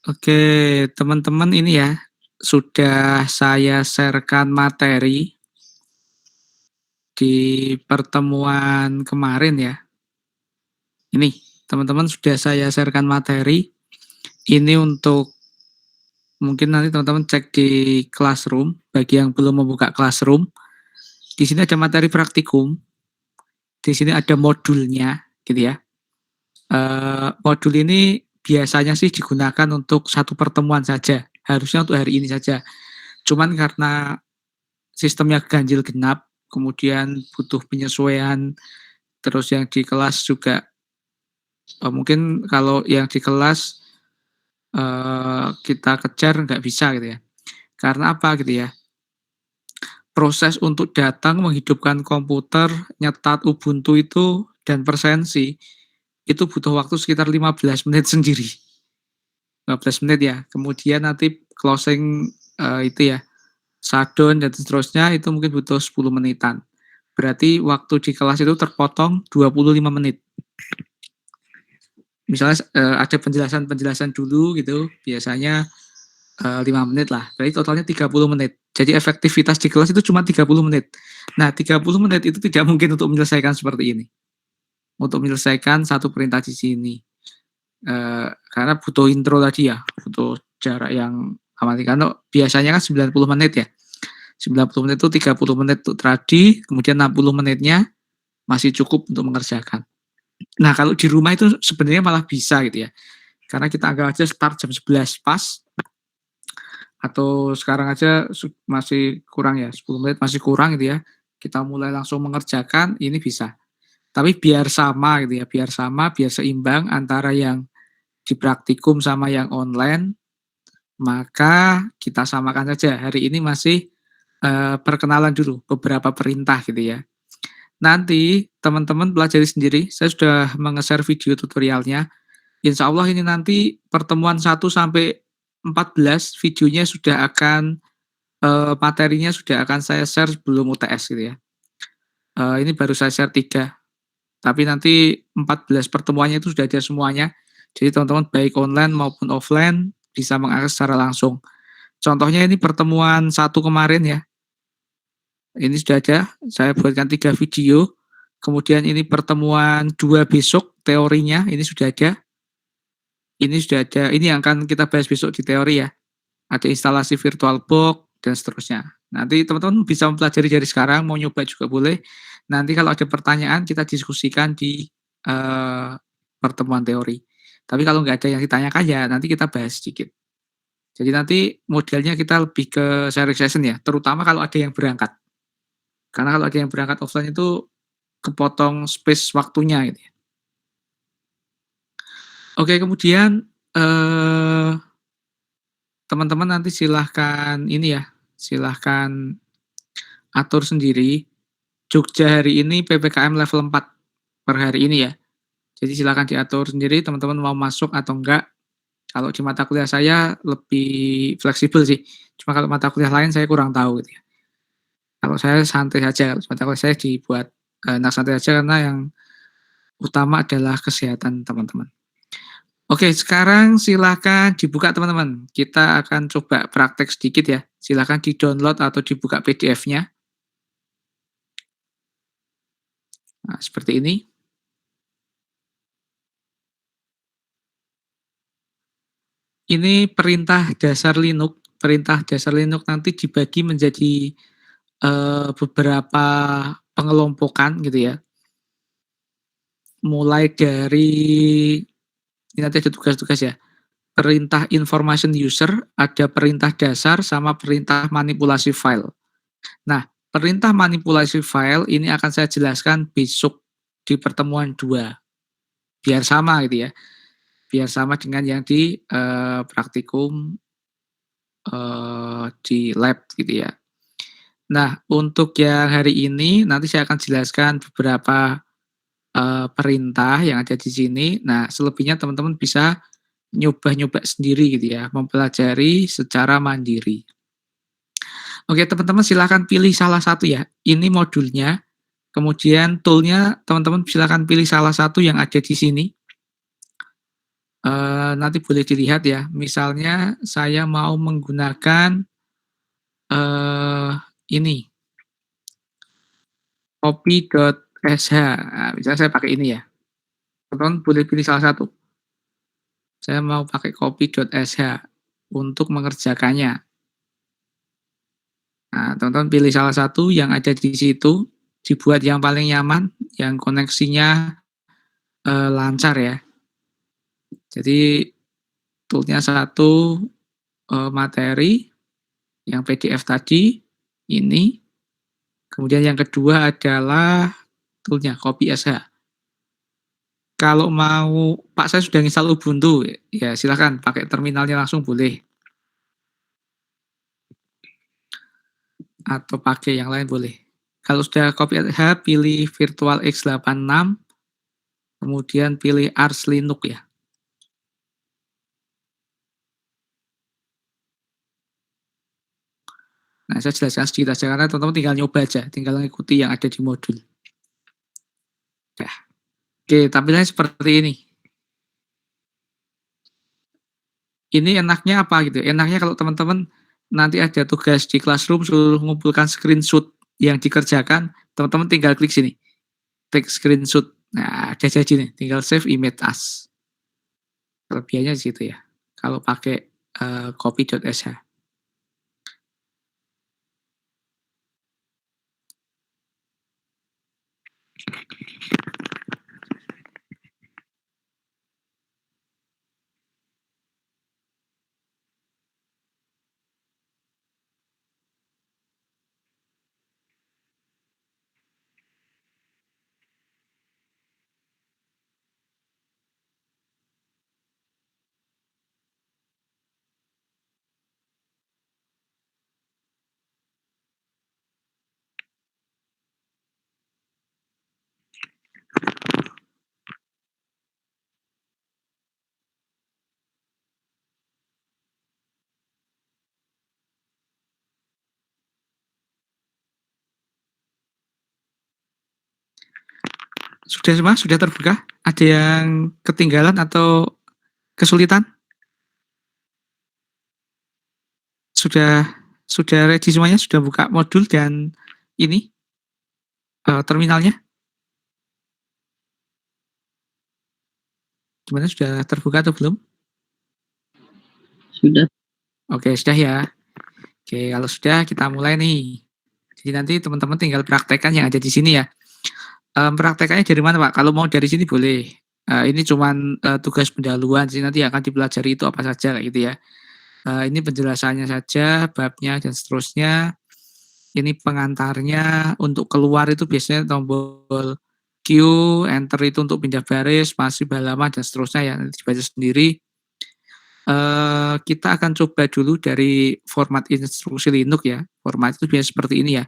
Oke, teman-teman ini ya, sudah saya share-kan materi di pertemuan kemarin ya. Ini, teman-teman sudah saya share-kan materi, ini untuk mungkin nanti teman-teman cek di Classroom, bagi yang belum membuka Classroom, di sini ada materi praktikum, di sini ada modulnya, gitu ya. Modul ini biasanya sih digunakan untuk satu pertemuan saja, harusnya untuk hari ini saja. Cuman karena sistemnya ganjil genap, kemudian butuh penyesuaian, terus yang di kelas juga, mungkin kalau yang di kelas, kita kejar nggak bisa gitu ya. Karena apa gitu ya, proses untuk datang menghidupkan komputer, nyetat Ubuntu itu dan presensi, itu butuh waktu sekitar 15 menit sendiri, 15 menit ya. Kemudian nanti closing, itu ya, shutdown dan seterusnya itu mungkin butuh 10 menitan. Berarti waktu di kelas itu terpotong 25 menit. Misalnya, ada penjelasan-penjelasan dulu gitu, biasanya, 5 menit lah, berarti totalnya 30 menit. Jadi efektivitas di kelas itu cuma 30 menit. Nah, 30 menit itu tidak mungkin untuk menyelesaikan seperti ini, untuk menyelesaikan satu perintah di sini. Karena butuh intro tadi ya, butuh jarak yang aman, karena biasanya kan 90 menit ya. 90 menit itu 30 menit untuk tradi, kemudian 60 menitnya masih cukup untuk mengerjakan. Nah, kalau di rumah itu sebenarnya malah bisa gitu ya. Karena kita anggap aja start jam 11 pas, atau sekarang aja masih kurang ya, 10 menit masih kurang gitu ya. Kita mulai langsung mengerjakan, ini bisa. Tapi biar sama gitu ya, biar sama, biar seimbang antara yang di praktikum sama yang online, maka kita samakan saja. Hari ini masih, perkenalan dulu, beberapa perintah gitu ya. Nanti teman-teman pelajari sendiri, saya sudah menge-share video tutorialnya. Insya Allah ini nanti pertemuan 1 sampai 14 videonya sudah akan, materinya sudah akan saya share sebelum UTS gitu ya. Ini baru saya share 3, tapi nanti 14 pertemuannya itu sudah ada semuanya. Jadi teman-teman baik online maupun offline bisa mengakses secara langsung. Contohnya ini pertemuan 1 kemarin ya, ini sudah ada, saya buatkan 3 video. Kemudian ini pertemuan 2 besok teorinya, ini sudah ada. Ini sudah ada, ini yang akan kita bahas besok di teori ya. Ada instalasi VirtualBox dan seterusnya. Nanti teman-teman bisa mempelajari dari sekarang, mau nyoba juga boleh. Nanti kalau ada pertanyaan kita diskusikan di, pertemuan teori. Tapi kalau nggak ada yang ditanyakan ya nanti kita bahas sedikit. Jadi nanti modelnya kita lebih ke sharing session ya, terutama kalau ada yang berangkat. Karena kalau ada yang berangkat offline itu kepotong space waktunya gitu ya. Oke, kemudian, teman-teman nanti silahkan ini ya, silahkan atur sendiri. Jogja hari ini PPKM level 4 per hari ini ya. Jadi silakan diatur sendiri teman-teman mau masuk atau enggak. Kalau di mata kuliah saya lebih fleksibel sih. Cuma kalau mata kuliah lain saya kurang tahu gitu ya. Kalau saya santai saja, kalau mata kuliah saya dibuat, santai saja karena yang utama adalah kesehatan teman-teman. Oke, sekarang silakan dibuka teman-teman. Kita akan coba praktek sedikit ya. Silakan di-download atau dibuka PDF-nya. Nah, seperti ini. Ini perintah dasar Linux. Perintah dasar Linux nanti dibagi menjadi, beberapa pengelompokan gitu ya. Mulai dari ini nanti ada tugas-tugas ya. Perintah information user, ada perintah dasar, sama perintah manipulasi file. Nah, perintah manipulasi file ini akan saya jelaskan besok di pertemuan 2, biar sama gitu ya, biar sama dengan yang di, praktikum, di lab gitu ya. Nah, untuk yang hari ini nanti saya akan jelaskan beberapa, perintah yang ada di sini. Nah, selebihnya teman-teman bisa nyoba-nyoba sendiri gitu ya, mempelajari secara mandiri. Oke, teman-teman silahkan pilih salah satu ya, ini modulnya, kemudian tool-nya teman-teman silakan pilih salah satu yang ada di sini. Nanti boleh dilihat ya, misalnya saya mau menggunakan, eee, ini, copy.sh, nah misalnya saya pakai ini ya, teman-teman boleh pilih salah satu. Saya mau pakai copy.sh untuk mengerjakannya. Nah, teman-teman pilih salah satu yang ada di situ, dibuat yang paling nyaman, yang koneksinya, lancar ya. Jadi tool-nya satu, materi, yang PDF tadi, ini, kemudian yang kedua adalah tool-nya copy.sh. Kalau mau, "Pak, saya sudah install Ubuntu," ya silakan pakai terminalnya langsung boleh, atau pakai yang lain boleh. Kalau sudah copy.sh pilih Virtual x86, kemudian pilih Ars Linux ya. Nah, saya jelaskan sedikit aja karena teman-teman tinggal nyoba aja, tinggal ngikuti yang ada di modul. Dah. Oke, tampilannya seperti ini. Ini enaknya apa gitu, enaknya kalau teman-teman nanti ada tugas di classroom suruh mengumpulkan screenshot yang dikerjakan, teman-teman tinggal klik sini, klik screenshot. Nah, ada jadi nih, tinggal save image as. Kelebihannya di situ ya, kalau pakai, copy.sh. Sudah semua? Sudah terbuka? Ada yang ketinggalan atau kesulitan? Sudah sudah ready semuanya? Sudah buka modul dan ini, terminalnya? Gimana, sudah terbuka atau belum? Sudah. Oke, sudah ya. Oke, kalau sudah kita mulai nih. Jadi nanti teman-teman tinggal praktekkan yang ada di sini ya. Praktekannya dari mana, Pak? Kalau mau dari sini boleh. Ini cuman, tugas pendahuluan sih, nanti akan dipelajari itu apa saja kayak gitu ya. Ini penjelasannya saja, babnya dan seterusnya. Ini pengantarnya, untuk keluar itu biasanya tombol Q, enter itu untuk pindah baris, spasi, halaman, dan seterusnya ya, nanti dibaca sendiri. Kita akan coba dulu dari format instruksi Linux ya. Format itu biasanya seperti ini ya,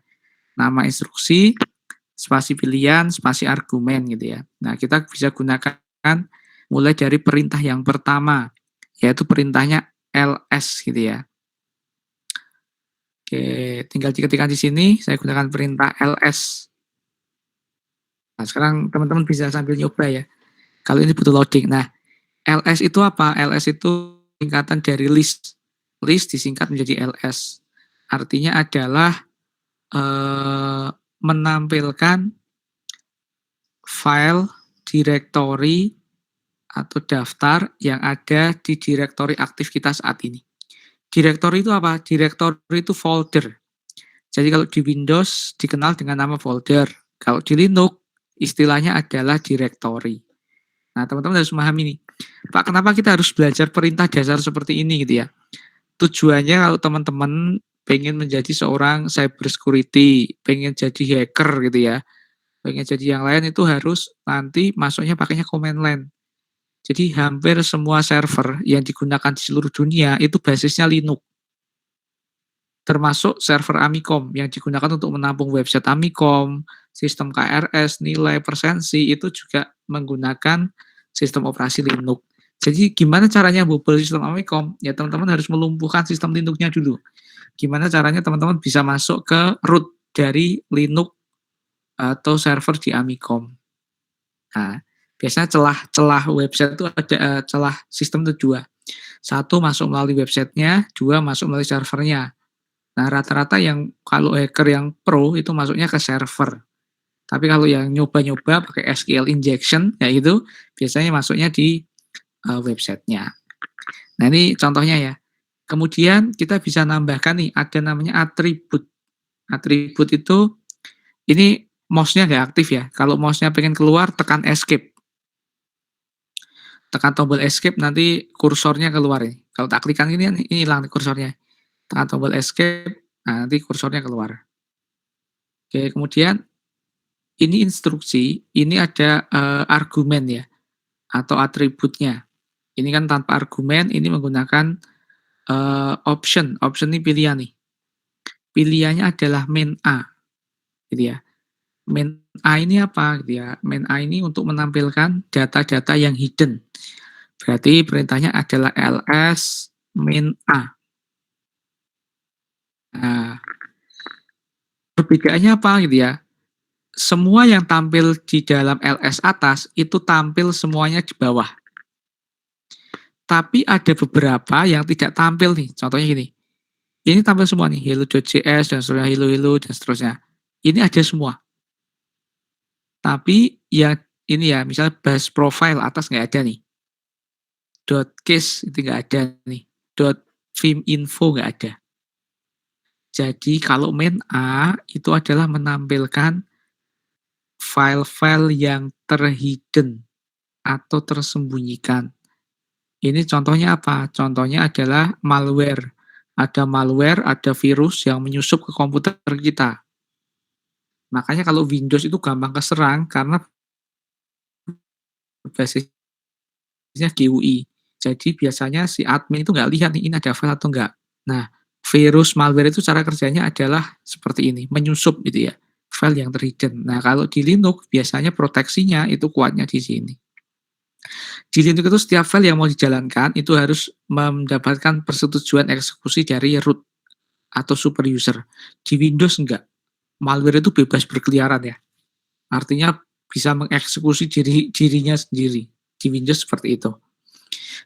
nama instruksi, spasi pilihan, spasi argumen gitu ya. Nah, kita bisa gunakan mulai dari perintah yang pertama, yaitu perintahnya ls gitu ya. Oke, tinggal diketikkan di sini, saya gunakan perintah ls. Nah, sekarang teman-teman bisa sambil nyoba ya, kalau ini butuh loading. Nah, ls itu apa? Ls itu singkatan dari list. List disingkat menjadi ls. Artinya adalah, menampilkan file, direktori, atau daftar yang ada di direktori aktif kita saat ini. Direktori itu apa? Direktori itu folder. Jadi kalau di Windows dikenal dengan nama folder. Kalau di Linux istilahnya adalah direktori. Nah, teman-teman harus memahami nih, Pak, kenapa kita harus belajar perintah dasar seperti ini gitu ya? Tujuannya kalau teman-teman pengen menjadi seorang cyber security, pengen jadi hacker gitu ya, pengen jadi yang lain itu harus nanti masuknya pakainya command line. Jadi hampir semua server yang digunakan di seluruh dunia itu basisnya Linux. Termasuk server Amicom yang digunakan untuk menampung website Amicom, sistem KRS, nilai, persensi, itu juga menggunakan sistem operasi Linux. Jadi gimana caranya bobol sistem Amicom? Ya teman-teman harus melumpuhkan sistem Linux-nya dulu. Gimana caranya teman-teman bisa masuk ke root dari Linux atau server di Amicom. Nah, Biasanya celah-celah website itu ada, celah sistem itu 2, 1 masuk melalui websitenya, 2 masuk melalui servernya. Nah, rata-rata yang kalau hacker yang pro itu masuknya ke server. Tapi kalau yang nyoba-nyoba pakai SQL injection, ya itu biasanya masuknya di, websitenya. Nah, ini contohnya ya. Kemudian kita bisa nambahkan nih, ada namanya atribut. Atribut itu ini mouse-nya nggak aktif ya, kalau mouse-nya pengen keluar tekan escape. Tekan tombol escape nanti kursornya keluar nih. Kalau tak klik kan ini hilang nih kursornya. Tekan tombol escape, nah nanti kursornya keluar. Oke, kemudian ini instruksi, ini ada, argumen ya, atau atributnya. Ini kan tanpa argumen, ini menggunakan, option. Option ini pilihan nih. Pilihannya adalah main A, gitu ya. Main A ini apa, gitu ya. Main A ini untuk menampilkan data-data yang hidden. Berarti perintahnya adalah ls main A. Nah, perbedaannya apa gitu ya, semua yang tampil di dalam ls atas itu tampil semuanya di bawah. Tapi ada beberapa yang tidak tampil nih, contohnya gini, ini tampil semua nih, hello.js dan seterusnya, hello dan seterusnya. Ini ada semua. Tapi ya ini ya, misalnya base profile atas nggak ada nih. .case itu nggak ada nih. .theme info nggak ada. Jadi kalau main A itu adalah menampilkan file-file yang terhidden atau tersembunyikan. Ini contohnya apa? Contohnya adalah malware. Ada malware, ada virus yang menyusup ke komputer kita. Makanya kalau Windows itu gampang keserang karena basisnya GUI. Jadi biasanya si admin itu nggak lihat nih ini ada file atau enggak. Nah, virus malware itu cara kerjanya adalah seperti ini, menyusup gitu ya, file yang terhidden. Nah, kalau di Linux biasanya proteksinya itu kuatnya di sini. Di Linux itu setiap file yang mau dijalankan itu harus mendapatkan persetujuan eksekusi dari root atau super user. Di Windows enggak. Malware itu bebas berkeliaran ya. Artinya bisa mengeksekusi dirinya sendiri. Di Windows seperti itu.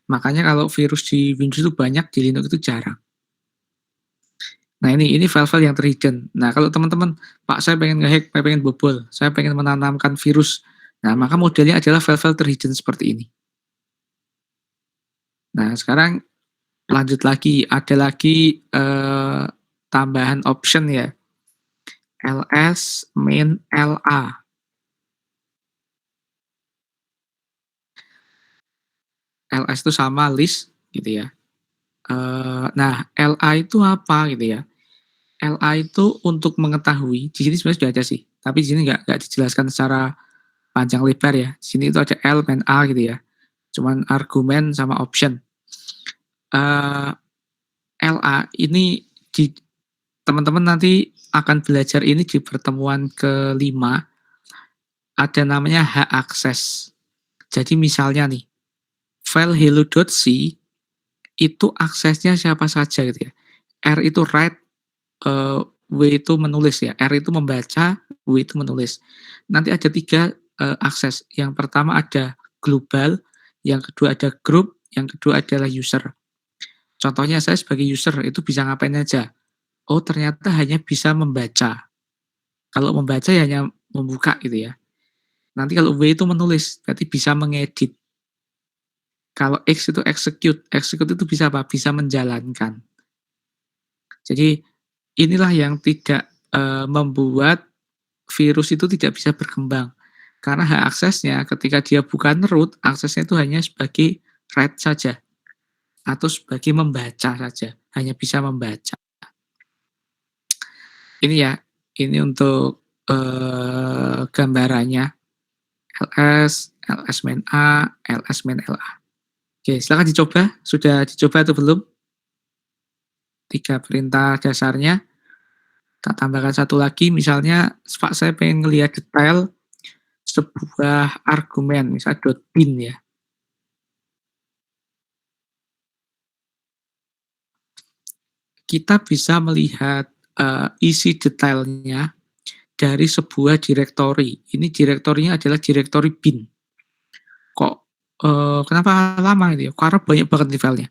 Makanya kalau virus di Windows itu banyak, di Linux itu jarang. Nah ini file-file yang terhidden. Nah kalau teman-teman, Pak saya pengen ngehack, saya pengen bobol, saya pengen menanamkan virus. Nah maka modelnya adalah file-file terhidden seperti ini. Nah sekarang lanjut lagi, ada lagi tambahan option ya. ls main la. ls itu sama list gitu ya. Nah la itu apa gitu ya. LA itu untuk mengetahui, di sini sebenarnya sudah ada sih, tapi di sini nggak dijelaskan secara panjang lebar ya. Di sini itu ada L dan A gitu ya. Cuman argumen sama option. LA ini di teman-teman nanti akan belajar ini di pertemuan kelima, ada namanya hak akses. Jadi misalnya nih, file hello.c itu aksesnya siapa saja gitu ya. R itu write, W itu menulis ya, R itu membaca, W itu menulis. Nanti ada 3 akses. Yang pertama ada global, yang kedua ada group, yang kedua adalah user. Contohnya saya sebagai user itu bisa ngapain aja? Oh ternyata hanya bisa membaca. Kalau membaca ya hanya membuka gitu ya. Nanti kalau W itu menulis, berarti bisa mengedit. Kalau X itu execute, execute itu bisa apa? Bisa menjalankan. Jadi inilah yang tidak membuat virus itu tidak bisa berkembang. Karena hak aksesnya ketika dia bukan root, aksesnya itu hanya sebagai read saja atau sebagai membaca saja, hanya bisa membaca. Ini ya, ini untuk gambarannya ls main A, ls main LA. Oke, silakan dicoba. Sudah dicoba atau belum? 3 perintah dasarnya. Tak tambahkan satu lagi, misalnya Pak saya pengen ngelihat detail sebuah argumen, misalnya .bin ya. Kita bisa melihat isi detailnya dari sebuah direktori. Ini direktorinya adalah direktori bin. kenapa lama gitu ya, karena banyak banget nih filenya.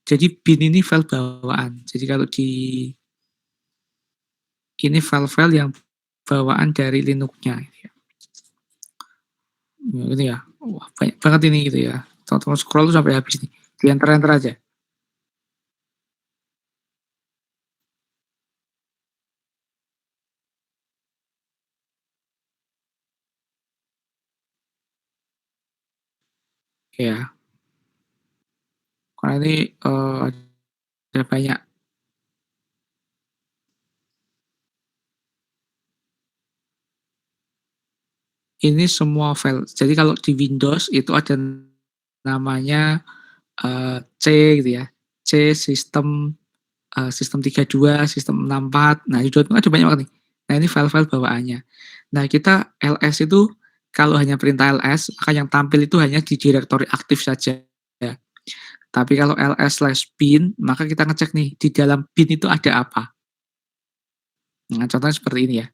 Jadi bin ini file bawaan. Jadi kalau ini file-file yang bawaan dari Linux-nya gitu ya. Ya gitu ya. Wah, banyak banget ini gitu ya. Tonton scroll tuh sampai habis nih. Di-enter-enter aja. Ya, karena ini ada banyak. Ini semua file. Jadi kalau di Windows itu ada namanya C gitu ya. C sistem sistem 32, sistem 64. Nah, di .NET ada banyak banget nih. Nah, ini file-file bawaannya. Nah, kita ls itu kalau hanya perintah ls, maka yang tampil itu hanya di direktori aktif saja. Tapi kalau ls/bin, maka kita ngecek nih, di dalam bin itu ada apa. Nah, contohnya seperti ini ya.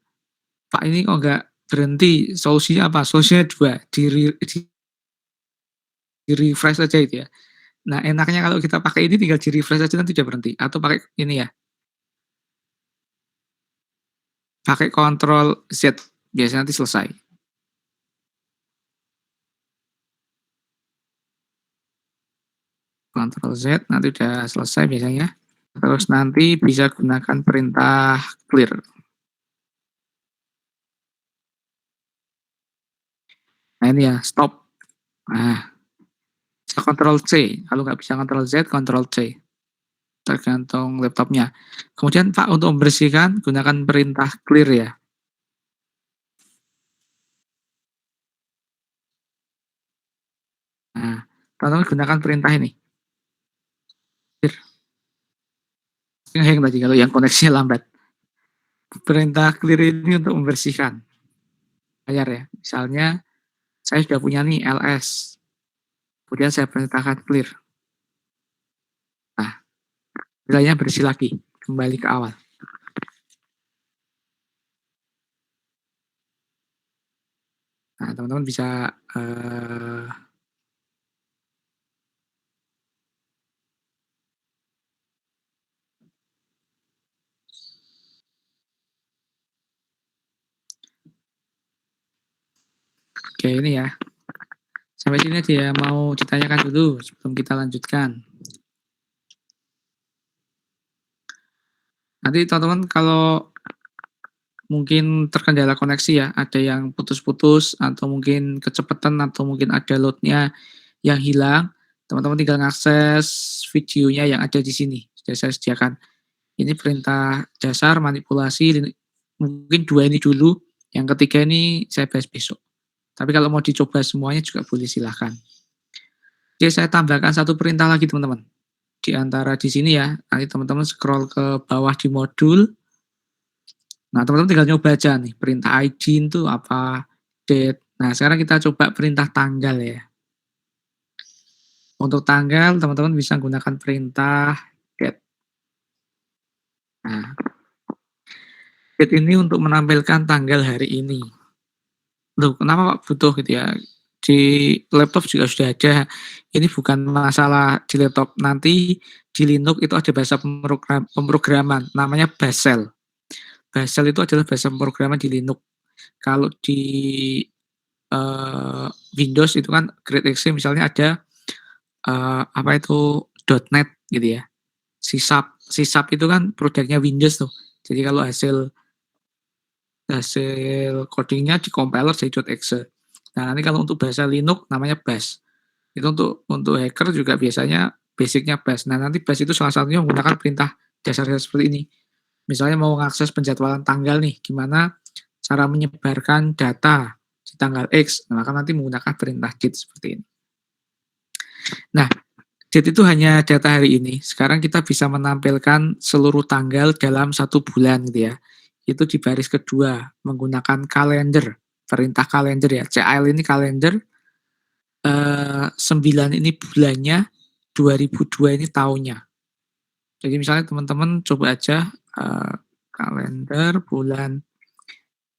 Pak, ini kok nggak berhenti, solusinya apa? Solusinya dua, di refresh aja itu ya. Nah, enaknya kalau kita pakai ini tinggal di-refresh aja nanti dia berhenti. Atau pakai ini ya, pakai Ctrl Z, biasanya nanti selesai. Ctrl Z, nanti udah selesai biasanya. Terus nanti bisa gunakan perintah clear. Nah ini ya, stop. Nah, bisa Ctrl C. Kalau nggak bisa Ctrl Z, Ctrl C. Tergantung laptopnya. Kemudian Pak, untuk membersihkan, gunakan perintah clear ya. Nah, teman-teman gunakan perintah ini. Clear. Hang tadi kalau yang koneksinya lambat. Perintah clear ini untuk membersihkan layar ya. Misalnya, saya sudah punya nih ls. Kemudian saya perintahkan clear. Nah, wilayahnya bersih lagi. Kembali ke awal. Nah, teman-teman bisa oke ini ya. Sampai sini aja ya, mau ditanyakan dulu sebelum kita lanjutkan. Nanti teman-teman kalau mungkin terkendala koneksi ya, ada yang putus-putus atau mungkin kecepatan atau mungkin ada loadnya yang hilang, teman-teman tinggal ngakses videonya yang ada di sini. Sudah saya sediakan. Ini perintah dasar manipulasi, mungkin dua ini dulu, yang ketiga ini saya bahas besok. Tapi kalau mau dicoba semuanya juga boleh silahkan. Oke, saya tambahkan satu perintah lagi teman-teman. Di antara di sini ya, nanti teman-teman scroll ke bawah di modul. Nah, teman-teman tinggal nyoba aja nih, perintah id itu apa, date. Nah, sekarang kita coba perintah tanggal ya. Untuk tanggal, teman-teman bisa gunakan perintah date. Nah, date ini untuk menampilkan tanggal hari ini. Loh, kenapa Pak butuh gitu ya? Di laptop juga sudah ada. Ini bukan masalah di laptop. Nanti di Linux itu ada bahasa pemrograman, namanya Basel. Basel itu adalah bahasa pemrograman di Linux. Kalau di Windows itu kan GreatExe misalnya ada apa itu .NET gitu ya. C# itu kan produknya Windows tuh. Jadi kalau hasil hasil codingnya di compiler jadi .exe. Nah, nanti kalau untuk bahasa Linux namanya bash. Itu untuk hacker juga biasanya basicnya bash. Nah, nanti bash itu salah satunya menggunakan perintah dasar seperti ini. Misalnya mau mengakses penjadwalan tanggal nih, gimana cara menyebarkan data di tanggal X, nah, maka nanti menggunakan perintah date seperti ini. Nah, date itu hanya data hari ini. Sekarang kita bisa menampilkan seluruh tanggal dalam satu bulan gitu ya. Itu di baris kedua menggunakan kalender, perintah kalender ya. CL ini kalender, 9 ini bulannya, 2002 ini tahunnya. Jadi misalnya teman-teman coba aja kalender bulan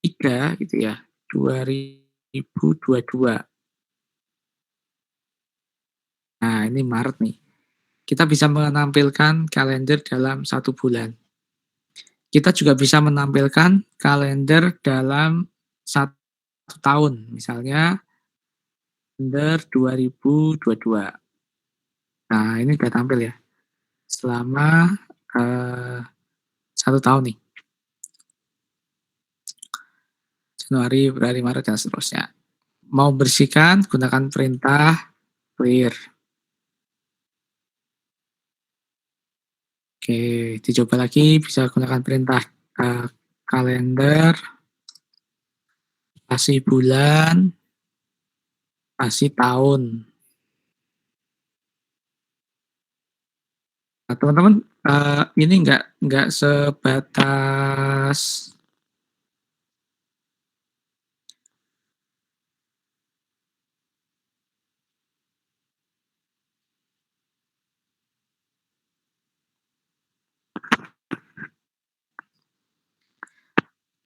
3 gitu ya, 2022. Nah, ini Maret nih. Kita bisa menampilkan kalender dalam 1 bulan. Kita juga bisa menampilkan kalender dalam 1 tahun, misalnya kalender 2022. Nah, ini udah tampil ya, selama, eee, 1 tahun nih, Januari, Februari, Maret, dan seterusnya. Mau bersihkan, gunakan perintah clear. Oke, dicoba lagi, bisa gunakan perintah, kalender, spasi bulan, spasi tahun. Nah, teman-teman, ini nggak sebatas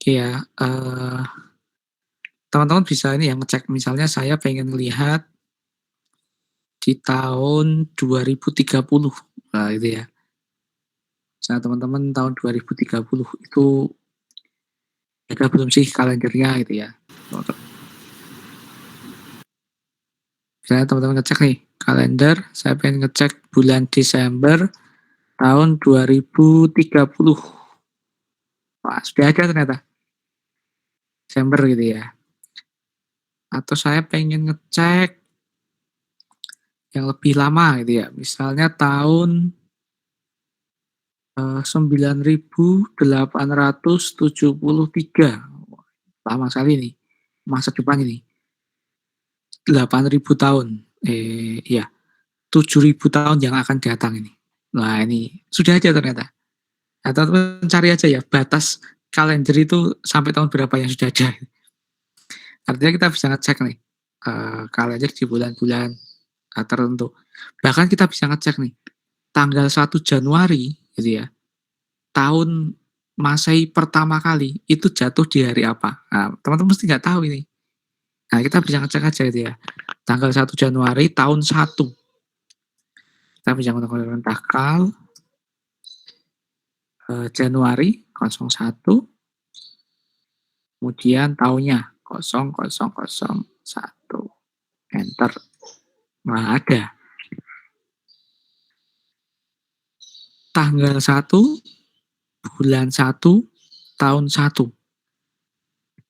ya, teman-teman bisa ini ya, ngecek misalnya saya pengen lihat di tahun 2030, nah itu ya. Misalnya teman-teman tahun 2030 itu ada belum sih kalendernya gitu ya. Misalnya teman-teman ngecek nih, kalender, saya pengen ngecek bulan Desember tahun 2030. Wah, sudah ada ternyata, Desember gitu ya. Atau saya pengen ngecek yang lebih lama gitu ya, misalnya tahun 9873, lama sekali nih, masa depan ini, 8.000 tahun, iya, 7.000 tahun yang akan datang ini. Nah ini, sudah ada ternyata. Atau teman cari aja ya, batas kalender itu sampai tahun berapa yang sudah ada. Artinya kita bisa ngecek nih, kalender di bulan-bulan, tertentu. Bahkan kita bisa ngecek nih, tanggal 1 Januari gitu ya, tahun Masehi pertama kali itu jatuh di hari apa? Nah, teman-teman mesti nggak tahu ini. Nah, kita bisa ngecek aja gitu ya. Tanggal 1 Januari tahun 1. Kita bisa menggunakan tanggal Januari 01, kemudian tahunnya 0001, enter. Nah, ada tanggal 1, bulan 1, tahun 1.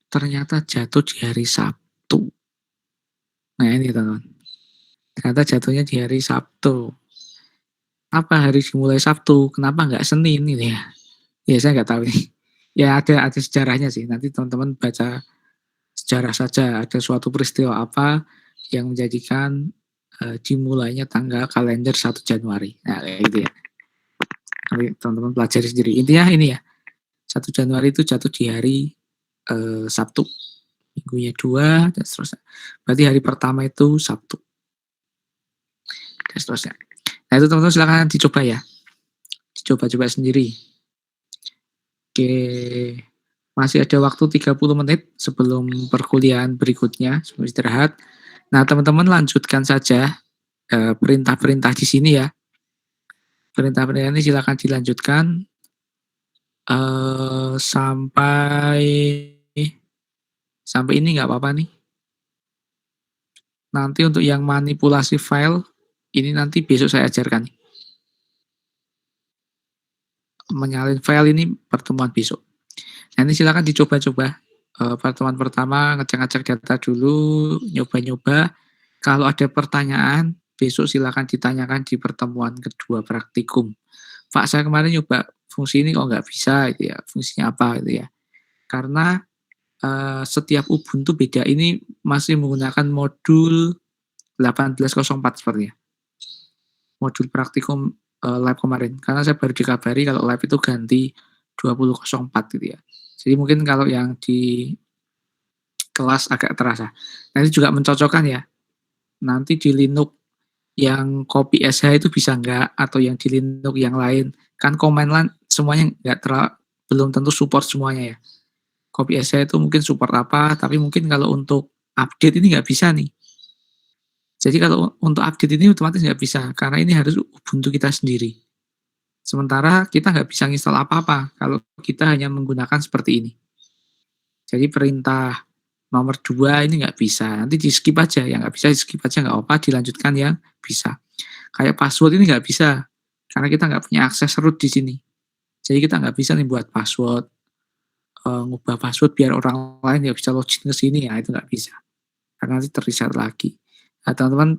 Ternyata jatuh di hari Sabtu. Nah, ini teman-teman. Ternyata jatuhnya di hari Sabtu. Apa hari dimulai Sabtu? Kenapa nggak Senin ini ya? Ya saya nggak tahu ini. Ya ada sejarahnya sih. Nanti teman-teman baca sejarah saja. Ada suatu peristiwa apa yang menjadikan dimulainya tanggal kalender 1 Januari. Nah kayak gitu ya. Nanti teman-teman pelajari sendiri. Intinya ini ya. 1 Januari itu jatuh di hari Sabtu. Minggunya 2 dan seterusnya. Berarti hari pertama itu Sabtu dan seterusnya. Nah itu teman-teman silakan dicoba ya. Dicoba-coba sendiri. Oke, masih ada waktu 30 menit sebelum perkuliahan berikutnya, sebelum istirahat. Nah, teman-teman lanjutkan saja perintah-perintah di sini ya. Perintah-perintah ini silakan dilanjutkan sampai ini nggak apa-apa nih. Nanti untuk yang manipulasi file ini nanti besok saya ajarkan. Menyalin file ini pertemuan besok. Nah, ini silakan dicoba-coba. Pertemuan pertama ngecek-ngecek data dulu, nyoba-nyoba. Kalau ada pertanyaan, besok silakan ditanyakan di pertemuan kedua praktikum. Pak, saya kemarin nyoba fungsi ini kok nggak bisa gitu ya, fungsinya apa gitu ya. Karena setiap Ubuntu beda, ini masih menggunakan modul 1804 sepertinya. Modul praktikum lab kemarin. Karena saya baru dikabari kalau lab itu ganti 2004 gitu ya. Jadi mungkin kalau yang di kelas agak terasa. Nanti juga mencocokkan ya. Nanti di Linux yang copy SH itu bisa nggak, atau yang di Linux yang lain. Kan command line semuanya nggak belum tentu support semuanya ya. Copy SH itu mungkin support apa, tapi mungkin kalau untuk update ini nggak bisa nih. Jadi kalau untuk update ini otomatis nggak bisa, karena ini harus Ubuntu kita sendiri. Sementara kita nggak bisa nginstal apa-apa kalau kita hanya menggunakan seperti ini. Jadi perintah nomor 2 ini nggak bisa, nanti di-skip aja, yang nggak bisa di-skip aja nggak apa-apa, dilanjutkan yang bisa. Kayak password ini nggak bisa, karena kita nggak punya akses root di sini. Jadi kita nggak bisa nih buat password, ngubah password biar orang lain nggak bisa login ke sini, ya itu nggak bisa. Karena nanti ter-reset lagi. Nah, teman-teman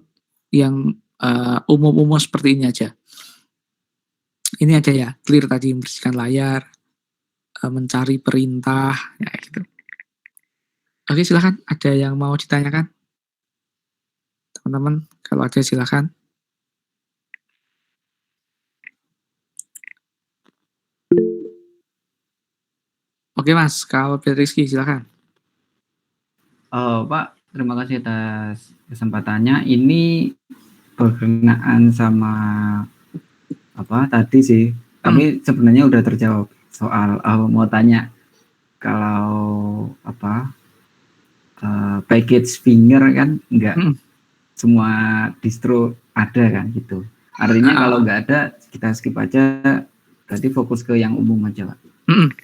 yang umum-umum seperti ini aja. Ini aja ya, clear tadi, membersihkan layar, mencari perintah, ya gitu. Oke, silahkan. Ada yang mau ditanyakan? Teman-teman, kalau ada silahkan. Oke Mas, kalau Rizky silahkan. Pak, terima kasih atas kesempatannya. Ini berkenaan sama apa tadi sih, tapi sebenarnya udah terjawab. Soal mau tanya kalau apa package finger kan enggak semua distro ada kan gitu. Artinya kalau nggak ada kita skip aja, berarti fokus ke yang umum aja Pak.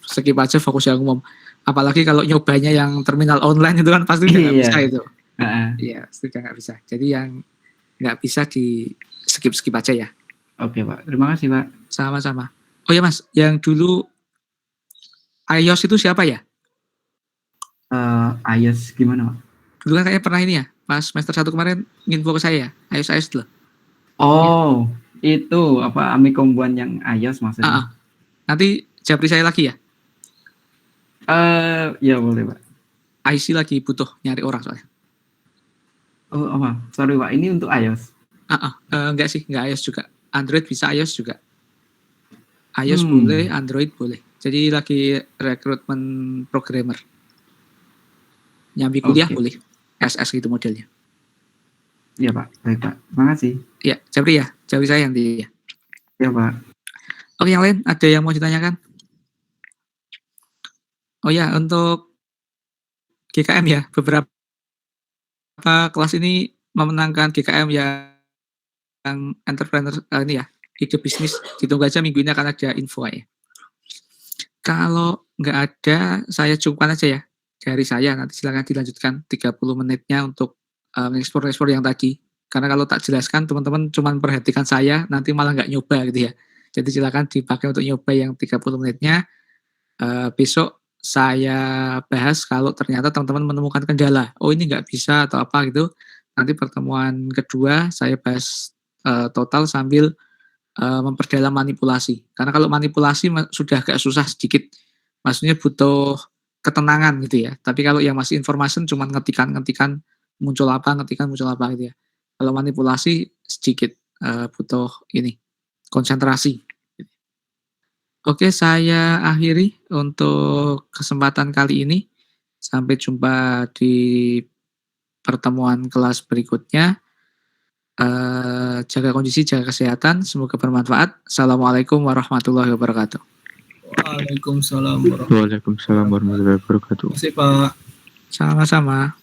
Skip aja, fokus yang umum. Apalagi kalau nyobanya yang terminal online itu kan pasti nggak bisa itu. Iya, pasti nggak bisa. Jadi yang nggak bisa di skip aja ya. Oke Pak, terima kasih Pak. Sama-sama. Oh ya Mas, yang dulu iOS itu siapa ya? iOS gimana Pak? Dulu kan kayaknya pernah ini ya, pas semester 1 kemarin nginfo ke saya ya, iOS loh. Oh, ya. Itu apa Amikombuan yang iOS maksudnya? Nanti japri saya lagi ya? Ya boleh Pak. IC lagi butuh nyari orang soalnya. Oh apa? Sorry Pak, ini untuk iOS? Enggak sih, enggak iOS juga. Android bisa, iOS juga. iOS boleh, Android boleh. Jadi lagi rekrutmen programmer. Nyambi kuliah boleh. SS gitu modelnya. Iya Pak, baik Pak. Terima kasih. Iya, Japri saya nanti ya. Iya Pak. Oke, yang lain ada yang mau ditanyakan? Oh ya, untuk GKM ya, beberapa kelas ini memenangkan GKM yang entrepreneur ini ya, ide bisnis. Ditunggu aja minggu ini akan ada info ya. Kalau nggak ada, saya cukupkan aja ya dari saya. Nanti silakan dilanjutkan 30 menitnya untuk ekspor yang tadi. Karena kalau tak jelaskan, teman-teman cuma perhatikan saya, nanti malah nggak nyoba gitu ya. Jadi silakan dipakai untuk nyoba yang 30 menitnya. Besok saya bahas kalau ternyata teman-teman menemukan kendala. Oh ini nggak bisa atau apa gitu. Nanti pertemuan kedua saya bahas total sambil memperdalam manipulasi. Karena kalau manipulasi sudah agak susah sedikit. Maksudnya butuh ketenangan gitu ya. Tapi kalau yang masih information cuma ngetikan muncul apa gitu ya. Kalau manipulasi sedikit butuh ini konsentrasi. Oke, saya akhiri untuk kesempatan kali ini. Sampai jumpa di pertemuan kelas berikutnya. Jaga kondisi, jaga kesehatan. Semoga bermanfaat. Assalamualaikum warahmatullahi wabarakatuh. Waalaikumsalam warahmatullahi wabarakatuh. Terima kasih Pak. Sama-sama.